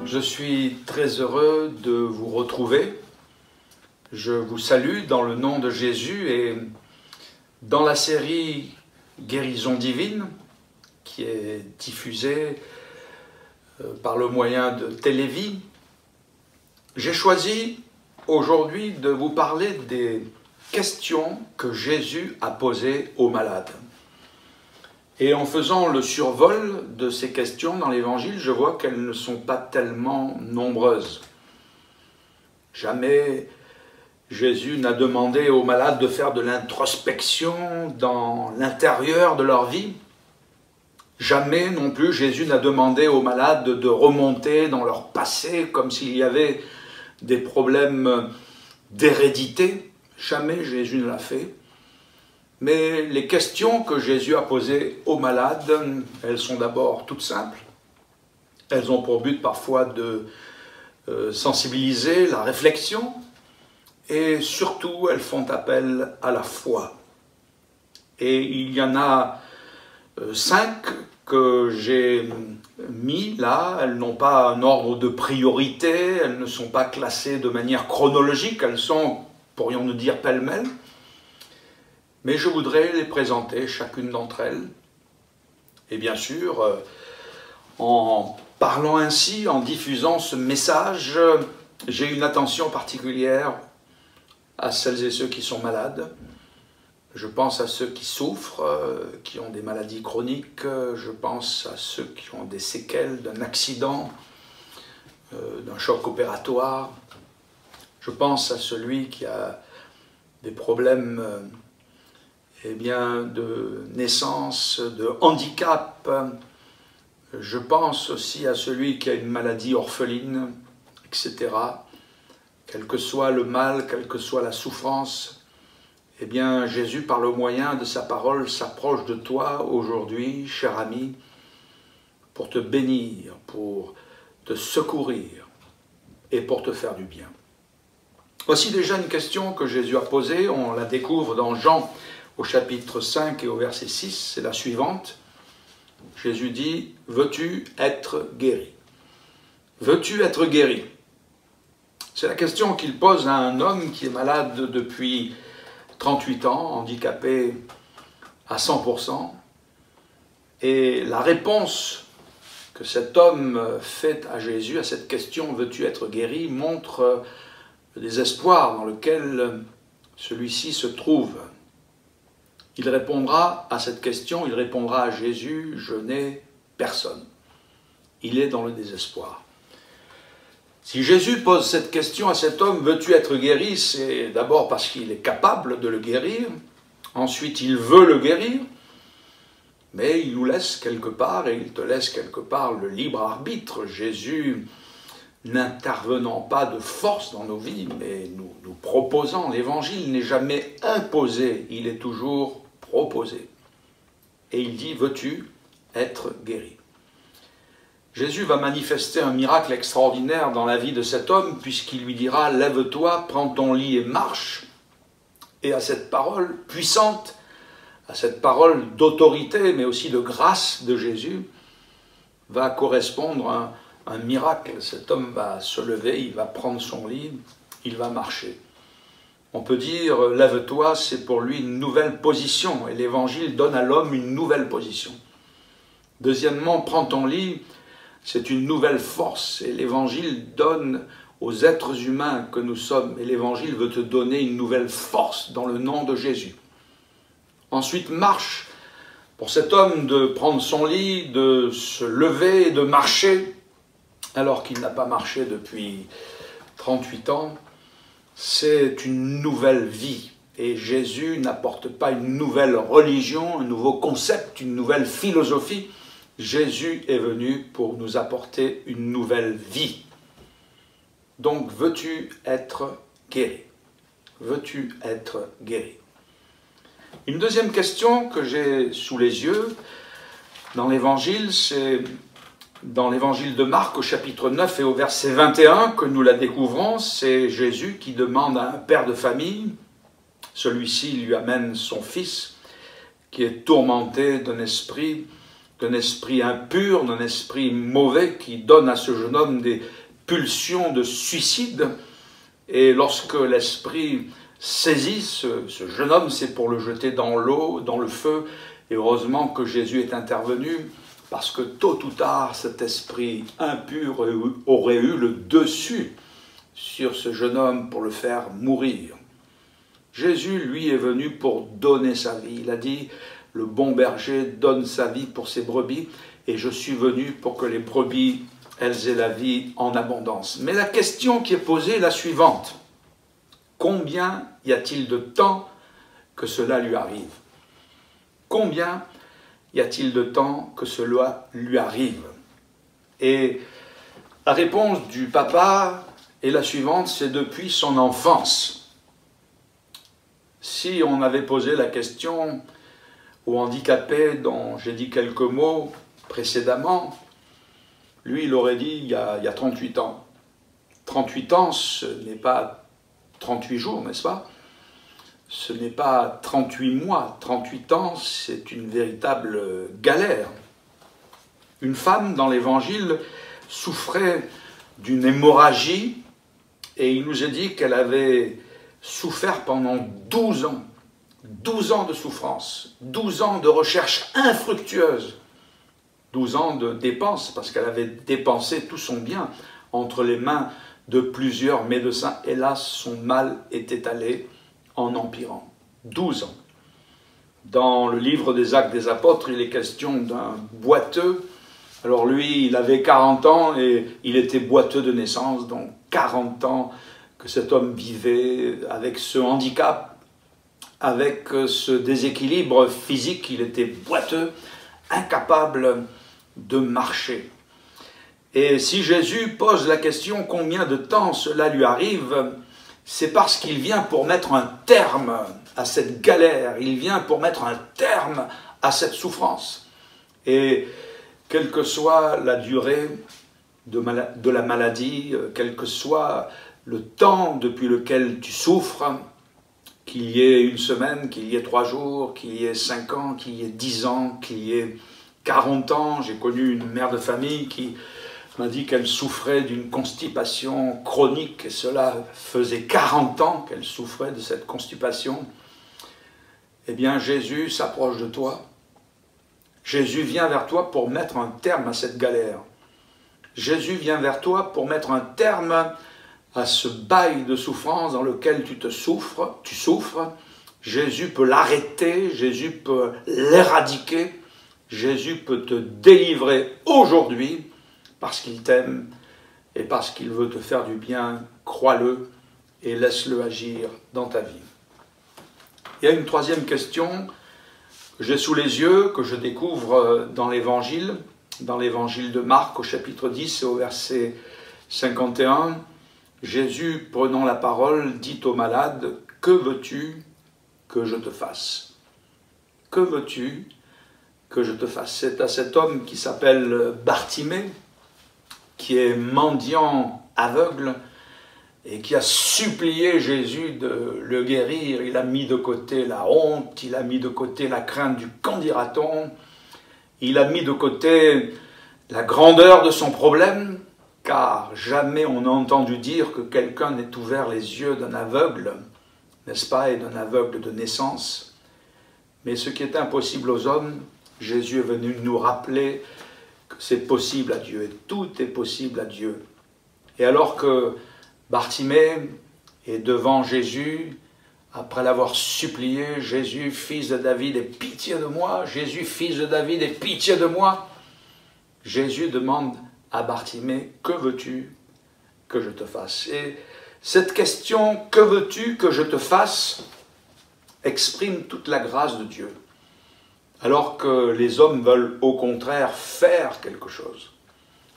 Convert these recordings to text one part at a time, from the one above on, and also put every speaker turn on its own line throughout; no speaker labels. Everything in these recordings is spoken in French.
Je suis très heureux de vous retrouver. Je vous salue dans le nom de Jésus et dans la série Guérison divine qui est diffusée par le moyen de Télévie, j'ai choisi aujourd'hui de vous parler des questions que Jésus a posées aux malades. Et en faisant le survol de ces questions dans l'Évangile, je vois qu'elles ne sont pas tellement nombreuses. Jamais Jésus n'a demandé aux malades de faire de l'introspection dans l'intérieur de leur vie. Jamais non plus Jésus n'a demandé aux malades de remonter dans leur passé comme s'il y avait des problèmes d'hérédité. Jamais Jésus ne l'a fait. Mais les questions que Jésus a posées aux malades, elles sont d'abord toutes simples. Elles ont pour but parfois de sensibiliser la réflexion et surtout elles font appel à la foi. Et il y en a 5 que j'ai mis là. Elles n'ont pas un ordre de priorité, elles ne sont pas classées de manière chronologique, elles sont, pourrions-nous dire, pêle-mêle. Mais je voudrais les présenter, chacune d'entre elles. Et bien sûr, en parlant ainsi, en diffusant ce message, j'ai une attention particulière à celles et ceux qui sont malades. Je pense à ceux qui souffrent, qui ont des maladies chroniques. Je pense à ceux qui ont des séquelles d'un accident, d'un choc opératoire. Je pense à celui qui a des problèmes de naissance, de handicap. Je pense aussi à celui qui a une maladie orpheline, etc. Quel que soit le mal, quelle que soit la souffrance, eh bien, Jésus, par le moyen de sa parole, s'approche de toi aujourd'hui, cher ami, pour te bénir, pour te secourir et pour te faire du bien. Voici déjà une question que Jésus a posée, on la découvre dans Jean au chapitre 5 et au verset 6, c'est la suivante. Jésus dit, « Veux-tu être guéri ?» Veux-tu être guéri? C'est la question qu'il pose à un homme qui est malade depuis 38 ans, handicapé à 100%. Et la réponse que cet homme fait à Jésus à cette question « Veux-tu être guéri ?» montre le désespoir dans lequel celui-ci se trouve. Il répondra à cette question, il répondra à Jésus, je n'ai personne. Il est dans le désespoir. Si Jésus pose cette question à cet homme, veux-tu être guéri? C'est d'abord parce qu'il est capable de le guérir, ensuite il veut le guérir, mais il nous laisse quelque part, et il te laisse quelque part le libre arbitre. Jésus, n'intervenant pas de force dans nos vies, mais nous proposant, l'évangile n'est jamais imposé, il est toujours proposé. Et il dit, veux-tu être guéri? Jésus va manifester un miracle extraordinaire dans la vie de cet homme, puisqu'il lui dira, lève-toi, prends ton lit et marche. Et à cette parole puissante, à cette parole d'autorité, mais aussi de grâce de Jésus, va correspondre un miracle. Cet homme va se lever, il va prendre son lit, il va marcher. On peut dire, lève-toi, c'est pour lui une nouvelle position, et l'Évangile donne à l'homme une nouvelle position. Deuxièmement, prends ton lit, c'est une nouvelle force, et l'Évangile donne aux êtres humains que nous sommes, et l'Évangile veut te donner une nouvelle force dans le nom de Jésus. Ensuite, marche, pour cet homme de prendre son lit, de se lever et de marcher, alors qu'il n'a pas marché depuis 38 ans, c'est une nouvelle vie. Et Jésus n'apporte pas une nouvelle religion, un nouveau concept, une nouvelle philosophie. Jésus est venu pour nous apporter une nouvelle vie. Donc, veux-tu être guéri? Veux-tu être guéri? Une deuxième question que j'ai sous les yeux dans l'Évangile, c'est dans l'Évangile de Marc, au chapitre 9 et au verset 21, que nous la découvrons. C'est Jésus qui demande à un père de famille, celui-ci lui amène son fils, qui est tourmenté d'un esprit d'un esprit impur, d'un esprit mauvais qui donne à ce jeune homme des pulsions de suicide. Et lorsque l'esprit saisit ce jeune homme, c'est pour le jeter dans l'eau, dans le feu. Et heureusement que Jésus est intervenu, parce que tôt ou tard, cet esprit impur aurait eu le dessus sur ce jeune homme pour le faire mourir. Jésus, lui, est venu pour donner sa vie. Il a dit, le bon berger donne sa vie pour ses brebis, et je suis venu pour que les brebis, elles aient la vie en abondance. Mais la question qui est posée est la suivante. Combien y a-t-il de temps que cela lui arrive? Combien y a-t-il de temps que cela lui arrive? Et la réponse du papa est la suivante, c'est depuis son enfance. Si on avait posé la question au handicapé dont j'ai dit quelques mots précédemment, lui il aurait dit il y a 38 ans. 38 ans, ce n'est pas 38 jours, n'est-ce pas? Ce n'est pas 38 mois, 38 ans, c'est une véritable galère. Une femme dans l'Évangile souffrait d'une hémorragie et il nous est dit qu'elle avait souffert pendant 12 ans. 12 ans de souffrance, 12 ans de recherche infructueuse, 12 ans de dépenses, parce qu'elle avait dépensé tout son bien entre les mains de plusieurs médecins. Hélas, son mal était allé en empirant. 12 ans. Dans le livre des Actes des Apôtres, il est question d'un boiteux. Alors lui, il avait 40 ans et il était boiteux de naissance, donc 40 ans que cet homme vivait avec ce handicap, avec ce déséquilibre physique. Il était boiteux, incapable de marcher. Et si Jésus pose la question combien de temps cela lui arrive, c'est parce qu'il vient pour mettre un terme à cette galère, il vient pour mettre un terme à cette souffrance. Et quelle que soit la durée de la maladie, quel que soit le temps depuis lequel tu souffres, qu'il y ait une semaine, qu'il y ait 3 jours, qu'il y ait 5 ans, qu'il y ait 10 ans, qu'il y ait 40 ans. J'ai connu une mère de famille qui m'a dit qu'elle souffrait d'une constipation chronique, et cela faisait 40 ans qu'elle souffrait de cette constipation. Eh bien, Jésus s'approche de toi. Jésus vient vers toi pour mettre un terme à cette galère. Jésus vient vers toi pour mettre un terme à ce bail de souffrance dans lequel tu souffres. Jésus peut l'arrêter, Jésus peut l'éradiquer, Jésus peut te délivrer aujourd'hui, parce qu'il t'aime et parce qu'il veut te faire du bien. Crois-le et laisse-le agir dans ta vie. Il y a une troisième question que j'ai sous les yeux, que je découvre dans l'Évangile de Marc au chapitre 10 et au verset 51. Jésus, prenant la parole, dit au malade, « Que veux-tu que je te fasse ?» Que veux-tu que je te fasse? C'est à cet homme qui s'appelle Bartimée, qui est mendiant aveugle et qui a supplié Jésus de le guérir. Il a mis de côté la honte, il a mis de côté la crainte du qu'en dira-t-on, il a mis de côté la grandeur de son problème, car jamais on n'a entendu dire que quelqu'un n'ait ouvert les yeux d'un aveugle, n'est-ce pas, et d'un aveugle de naissance. Mais ce qui est impossible aux hommes, Jésus est venu nous rappeler que c'est possible à Dieu, et tout est possible à Dieu. Et alors que Bartimée est devant Jésus, après l'avoir supplié, « Jésus, fils de David, aie pitié de moi, Jésus, fils de David, aie pitié de moi », Jésus demande à Bartimée, « Que veux-tu que je te fasse ?» Et cette question, « Que veux-tu que je te fasse ?» exprime toute la grâce de Dieu. Alors que les hommes veulent au contraire faire quelque chose,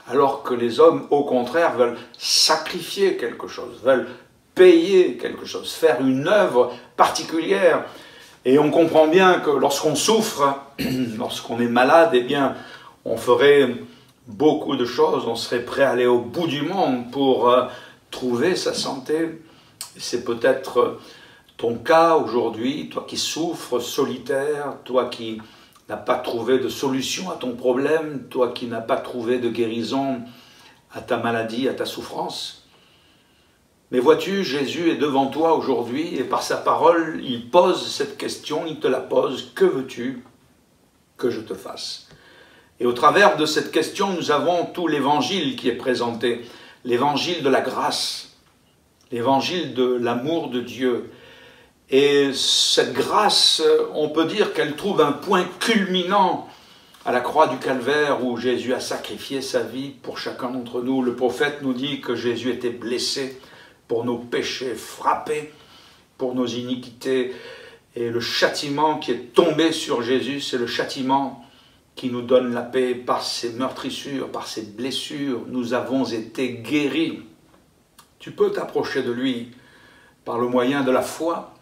alors que les hommes au contraire veulent sacrifier quelque chose, veulent payer quelque chose, faire une œuvre particulière. Et on comprend bien que lorsqu'on souffre, lorsqu'on est malade, eh bien, on ferait beaucoup de choses, on serait prêt à aller au bout du monde pour trouver sa santé. C'est peut-être ton cas aujourd'hui, toi qui souffres solitaire, toi qui n'as pas trouvé de solution à ton problème, toi qui n'as pas trouvé de guérison à ta maladie, à ta souffrance. Mais vois-tu, Jésus est devant toi aujourd'hui et par sa parole, il pose cette question, il te la pose. Que veux-tu que je te fasse? Et au travers de cette question, nous avons tout l'évangile qui est présenté. L'évangile de la grâce, l'évangile de l'amour de Dieu. Et cette grâce, on peut dire qu'elle trouve un point culminant à la croix du Calvaire où Jésus a sacrifié sa vie pour chacun d'entre nous. Le prophète nous dit que Jésus était blessé pour nos péchés, frappé pour nos iniquités. Et le châtiment qui est tombé sur Jésus, c'est le châtiment qui nous donne la paix. Par ses meurtrissures, par ses blessures, nous avons été guéris. Tu peux t'approcher de lui par le moyen de la foi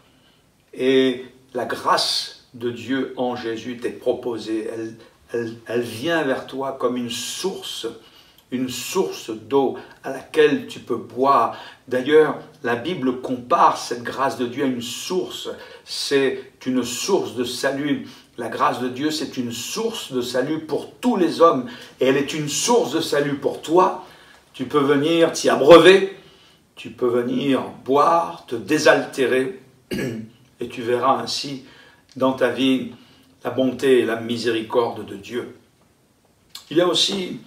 et la grâce de Dieu en Jésus t'est proposée. Elle vient vers toi comme une source d'eau à laquelle tu peux boire. D'ailleurs, la Bible compare cette grâce de Dieu à une source. C'est une source de salut. La grâce de Dieu, c'est une source de salut pour tous les hommes. Et elle est une source de salut pour toi. Tu peux venir t'y abreuver. Tu peux venir boire, te désaltérer. Et tu verras ainsi dans ta vie la bonté et la miséricorde de Dieu. Il y a aussi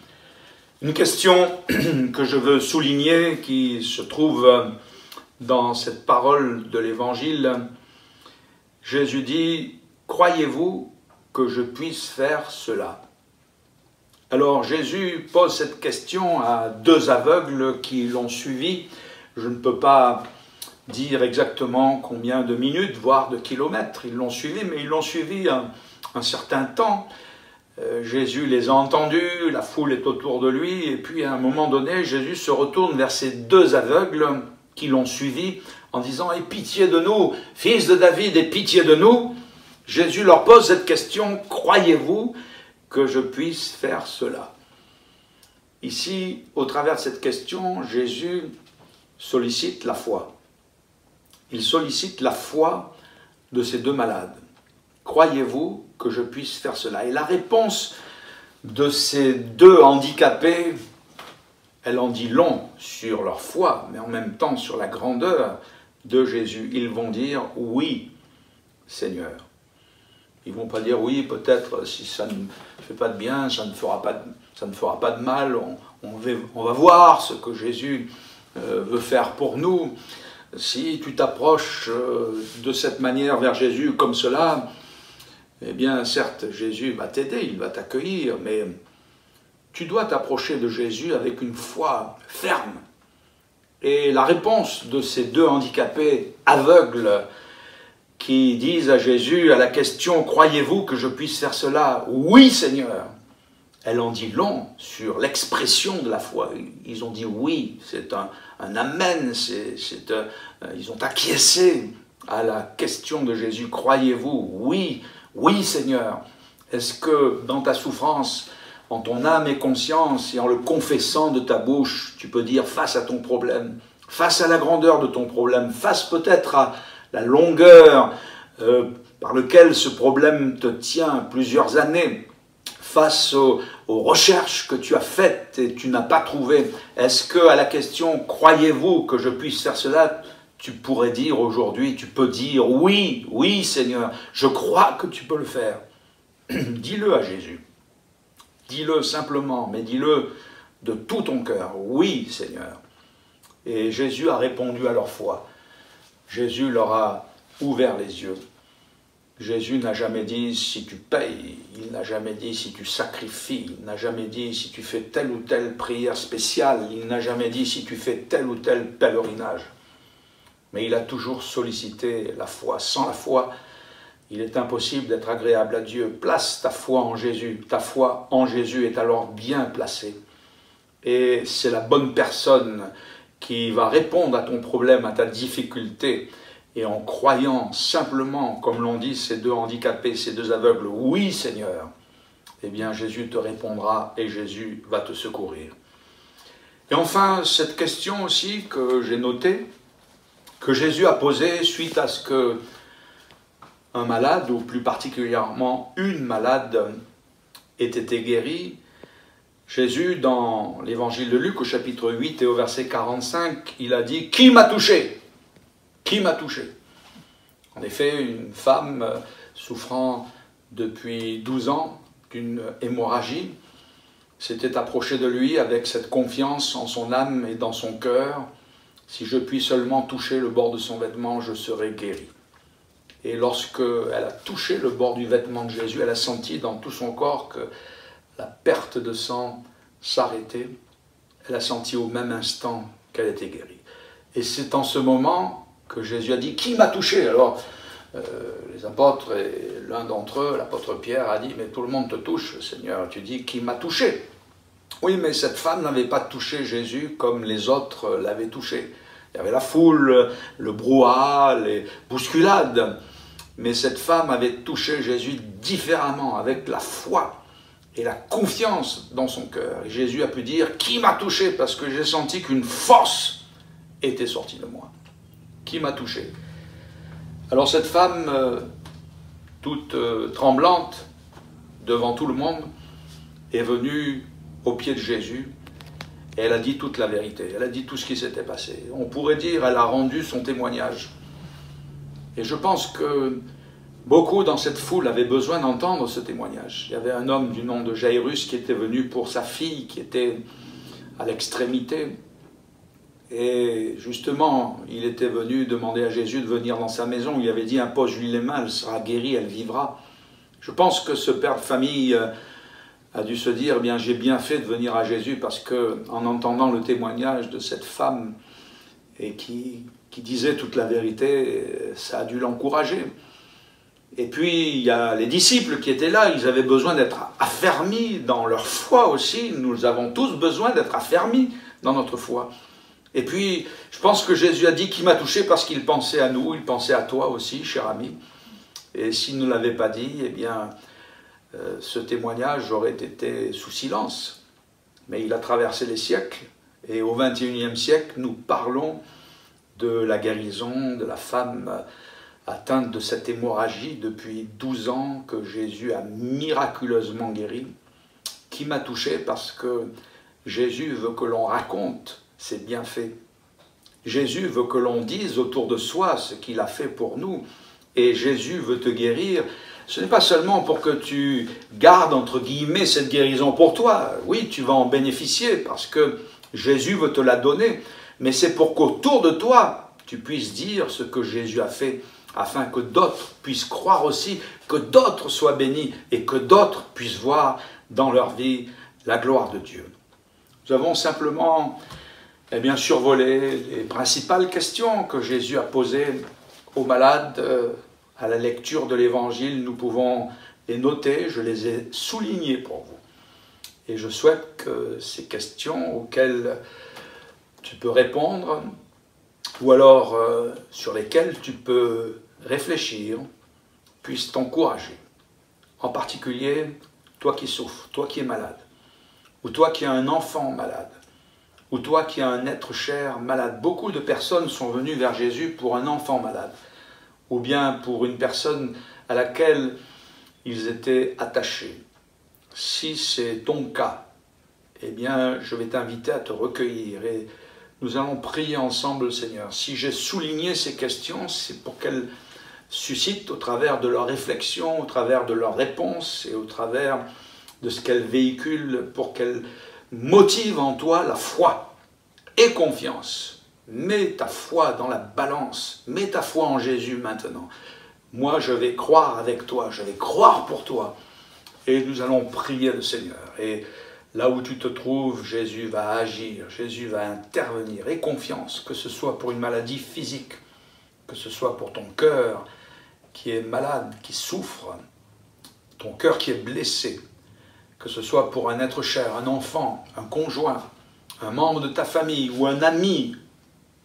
une question que je veux souligner qui se trouve dans cette parole de l'Évangile. Jésus dit « Croyez-vous que je puisse faire cela ?» Alors Jésus pose cette question à deux aveugles qui l'ont suivi. Je ne peux pas dire exactement combien de minutes, voire de kilomètres ils l'ont suivi, mais ils l'ont suivi un certain temps. Jésus les a entendus, la foule est autour de lui, et puis à un moment donné, Jésus se retourne vers ces deux aveugles qui l'ont suivi en disant « Aie pitié de nous, fils de David, aie pitié de nous !» Jésus leur pose cette question « Croyez-vous que je puisse faire cela ?» Ici, au travers de cette question, Jésus sollicite la foi. Il sollicite la foi de ces deux malades. Croyez-vous que je puisse faire cela? Et la réponse de ces deux handicapés, elle en dit long sur leur foi, mais en même temps sur la grandeur de Jésus. Ils vont dire « Oui, Seigneur ». Ils ne vont pas dire « Oui, peut-être si ça ne fait pas de bien, ça ne fera pas de mal, on va voir ce que Jésus veut faire pour nous ». Si tu t'approches de cette manière vers Jésus comme cela, eh bien certes Jésus va t'aider, il va t'accueillir, mais tu dois t'approcher de Jésus avec une foi ferme. Et la réponse de ces deux handicapés aveugles qui disent à Jésus à la question « Croyez-vous que je puisse faire cela ?» « Oui Seigneur !» Elle en dit long sur l'expression de la foi. Ils ont dit oui, c'est un amen, ils ont acquiescé à la question de Jésus. Croyez-vous? Oui, oui Seigneur. Est-ce que dans ta souffrance, en ton âme et conscience, et en le confessant de ta bouche, tu peux dire face à ton problème, face à la grandeur de ton problème, face peut-être à la longueur par laquelle ce problème te tient plusieurs années, face aux recherches que tu as faites et tu n'as pas trouvé, est-ce que à la question « Croyez-vous que je puisse faire cela ?» tu pourrais dire aujourd'hui, tu peux dire « Oui, oui Seigneur, je crois que tu peux le faire. » Dis-le à Jésus. Dis-le simplement, mais dis-le de tout ton cœur. « Oui Seigneur. » Et Jésus a répondu à leur foi. Jésus leur a ouvert les yeux. Jésus n'a jamais dit si tu payes, il n'a jamais dit si tu sacrifies, il n'a jamais dit si tu fais telle ou telle prière spéciale, il n'a jamais dit si tu fais tel ou tel pèlerinage. Mais il a toujours sollicité la foi. Sans la foi, il est impossible d'être agréable à Dieu. Place ta foi en Jésus. Ta foi en Jésus est alors bien placée. Et c'est la bonne personne qui va répondre à ton problème, à ta difficulté. Et en croyant simplement, comme l'ont dit ces deux handicapés, ces deux aveugles, « Oui Seigneur », eh bien Jésus te répondra et Jésus va te secourir. Et enfin, cette question aussi que j'ai notée, que Jésus a posée suite à ce que un malade, ou plus particulièrement une malade, ait été guérie, Jésus, dans l'évangile de Luc, au chapitre 8 et au verset 45, il a dit « Qui m'a touché ? Qui m'a touché ?» En effet, une femme souffrant depuis 12 ans d'une hémorragie s'était approchée de lui avec cette confiance en son âme et dans son cœur. « Si je puis seulement toucher le bord de son vêtement, je serai guéri. » Et lorsqu'elle a touché le bord du vêtement de Jésus, elle a senti dans tout son corps que la perte de sang s'arrêtait. Elle a senti au même instant qu'elle était guérie. Et c'est en ce moment que Jésus a dit « Qui m'a touché ?» Alors, les apôtres, et l'un d'entre eux, l'apôtre Pierre, a dit « Mais tout le monde te touche, Seigneur. » Tu dis « Qui m'a touché ?» Oui, mais cette femme n'avait pas touché Jésus comme les autres l'avaient touché. Il y avait la foule, le brouhaha, les bousculades. Mais cette femme avait touché Jésus différemment, avec la foi et la confiance dans son cœur. Et Jésus a pu dire « Qui m'a touché ?» Parce que j'ai senti qu'une force était sortie de moi. Qui m'a touché? Alors cette femme, toute tremblante devant tout le monde, est venue aux pieds de Jésus et elle a dit toute la vérité. Elle a dit tout ce qui s'était passé. On pourrait dire elle a rendu son témoignage. Et je pense que beaucoup dans cette foule avaient besoin d'entendre ce témoignage. Il y avait un homme du nom de Jairus qui était venu pour sa fille qui était à l'extrémité. Et justement, il était venu demander à Jésus de venir dans sa maison. Il avait dit « Impose-lui les mains, elle sera guérie, elle vivra ». Je pense que ce père de famille a dû se dire « J'ai bien fait de venir à Jésus parce qu'en entendant le témoignage de cette femme et qui disait toute la vérité, ça a dû l'encourager ». Et puis, il y a les disciples qui étaient là, ils avaient besoin d'être affermis dans leur foi aussi. Nous avons tous besoin d'être affermis dans notre foi. Et puis, je pense que Jésus a dit qu'il m'a touché parce qu'il pensait à nous, il pensait à toi aussi, cher ami. Et s'il ne l'avait pas dit, eh bien, ce témoignage aurait été sous silence. Mais il a traversé les siècles, et au XXIe siècle, nous parlons de la guérison de la femme atteinte de cette hémorragie depuis 12 ans que Jésus a miraculeusement guéri. Qui m'a touché parce que Jésus veut que l'on raconte ses bienfaits. Jésus veut que l'on dise autour de soi ce qu'il a fait pour nous. Et Jésus veut te guérir. Ce n'est pas seulement pour que tu gardes, entre guillemets, cette guérison pour toi. Oui, tu vas en bénéficier parce que Jésus veut te la donner. Mais c'est pour qu'autour de toi, tu puisses dire ce que Jésus a fait, afin que d'autres puissent croire aussi, que d'autres soient bénis et que d'autres puissent voir dans leur vie la gloire de Dieu. Nous avons simplement survolé les principales questions que Jésus a posées aux malades. À la lecture de l'Évangile, nous pouvons les noter, je les ai soulignées pour vous. Et je souhaite que ces questions auxquelles tu peux répondre, ou alors sur lesquelles tu peux réfléchir, puissent t'encourager. En particulier, toi qui souffres, toi qui es malade, ou toi qui as un enfant malade, ou toi qui as un être cher malade. Beaucoup de personnes sont venues vers Jésus pour un enfant malade, ou bien pour une personne à laquelle ils étaient attachés. Si c'est ton cas, eh bien, je vais t'inviter à te recueillir et nous allons prier ensemble le Seigneur. Si j'ai souligné ces questions, c'est pour qu'elles suscitent au travers de leurs réflexions, au travers de leurs réponses et au travers de ce qu'elles véhiculent, pour qu'elles motivent en toi la foi et confiance. Mets ta foi dans la balance, mets ta foi en Jésus maintenant. Moi, je vais croire avec toi, je vais croire pour toi. Et nous allons prier le Seigneur. Et là où tu te trouves, Jésus va agir, Jésus va intervenir. Aie confiance, que ce soit pour une maladie physique, que ce soit pour ton cœur qui est malade, qui souffre, ton cœur qui est blessé, que ce soit pour un être cher, un enfant, un conjoint, un membre de ta famille ou un ami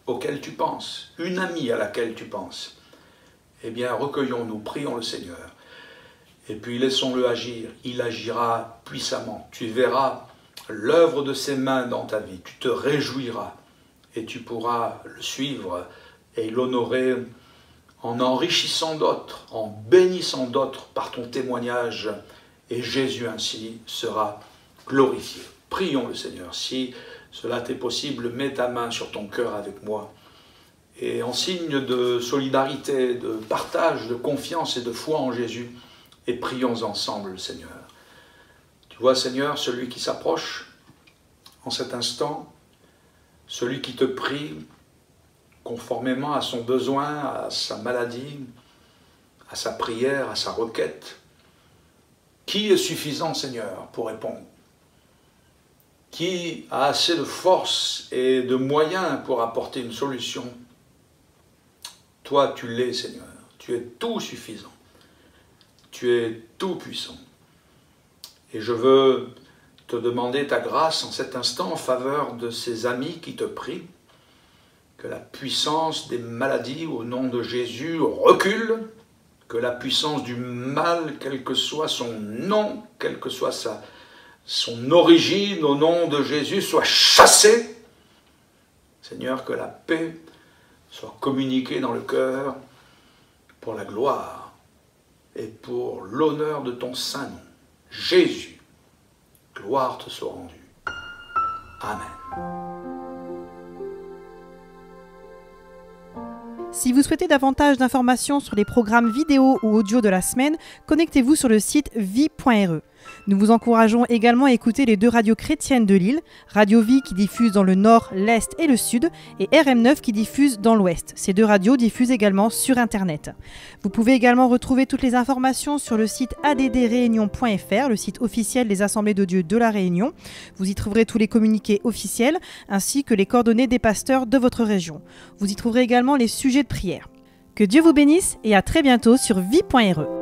auquel tu penses, une amie à laquelle tu penses. Eh bien, recueillons-nous, prions le Seigneur. Et puis laissons-le agir, il agira puissamment. Tu verras l'œuvre de ses mains dans ta vie, tu te réjouiras et tu pourras le suivre et l'honorer en enrichissant d'autres, en bénissant d'autres par ton témoignage, et Jésus ainsi sera glorifié. Prions le Seigneur. Si cela t'est possible, mets ta main sur ton cœur avec moi. Et en signe de solidarité, de partage, de confiance et de foi en Jésus, et prions ensemble le Seigneur. Tu vois, Seigneur, celui qui s'approche en cet instant, celui qui te prie conformément à son besoin, à sa maladie, à sa prière, à sa requête. Qui est suffisant, Seigneur, pour répondre? Qui a assez de force et de moyens pour apporter une solution? Toi, tu l'es, Seigneur. Tu es tout suffisant. Tu es tout puissant. Et je veux te demander ta grâce en cet instant en faveur de ces amis qui te prient, que la puissance des maladies au nom de Jésus recule, que la puissance du mal, quel que soit son nom, quelle que soit son origine au nom de Jésus, soit chassée. Seigneur, que la paix soit communiquée dans le cœur pour la gloire et pour l'honneur de ton saint nom. Jésus, gloire te soit rendue. Amen.
Si vous souhaitez davantage d'informations sur les programmes vidéo ou audio de la semaine, connectez-vous sur le site vie.re. Nous vous encourageons également à écouter les 2 radios chrétiennes de Lille, Radio Vie qui diffuse dans le nord, l'est et le sud, et RM9 qui diffuse dans l'ouest. Ces 2 radios diffusent également sur Internet. Vous pouvez également retrouver toutes les informations sur le site addréunion.fr, le site officiel des Assemblées de Dieu de la Réunion. Vous y trouverez tous les communiqués officiels, ainsi que les coordonnées des pasteurs de votre région. Vous y trouverez également les sujets de prière. Que Dieu vous bénisse et à très bientôt sur vie.re.